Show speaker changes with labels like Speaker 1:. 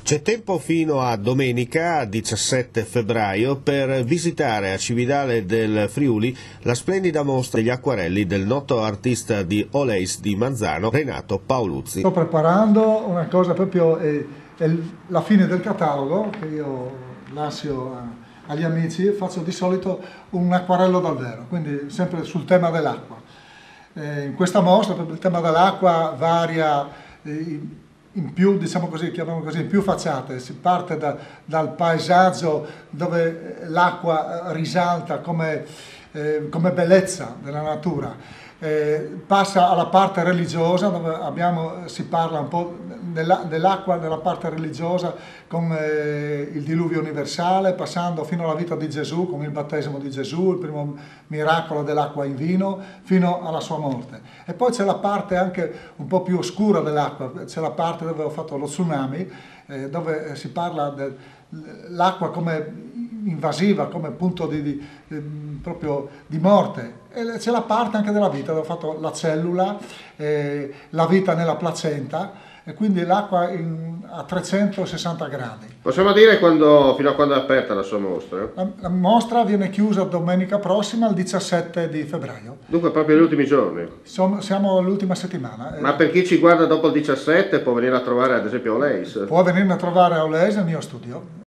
Speaker 1: C'è tempo fino a domenica 17 febbraio per visitare a Cividale del Friuli la splendida mostra degli acquarelli del noto artista di Olèis di Manzano, Renato Paoluzzi.
Speaker 2: Sto preparando una cosa proprio, è la fine del catalogo che io lascio agli amici. Faccio di solito un acquarello dal vero, quindi sempre sul tema dell'acqua. In questa mostra il tema dell'acqua varia in più, diciamo così, chiamiamo così, in più facciate. Si parte dal paesaggio dove l'acqua risalta come bellezza della natura, passa alla parte religiosa dove si parla un po' dell'acqua nella parte religiosa con il diluvio universale, passando fino alla vita di Gesù con il battesimo di Gesù, il primo miracolo dell'acqua in vino, fino alla sua morte. E poi c'è la parte anche un po' più oscura dell'acqua, c'è la parte dove ho fatto lo tsunami, dove si parla dell'acqua come invasiva, come punto proprio di morte. E c'è la parte anche della vita, dove ho fatto la cellula, la vita nella placenta, e quindi l'acqua a 360 gradi.
Speaker 3: Possiamo dire fino a quando è aperta la sua mostra?
Speaker 2: La mostra viene chiusa domenica prossima, il 17 di febbraio.
Speaker 3: Dunque proprio gli ultimi giorni?
Speaker 2: Siamo all'ultima settimana.
Speaker 3: Ma per chi ci guarda dopo il 17 può venire a trovare ad esempio Olèis?
Speaker 2: Può venire a trovare a Olèis nel mio studio.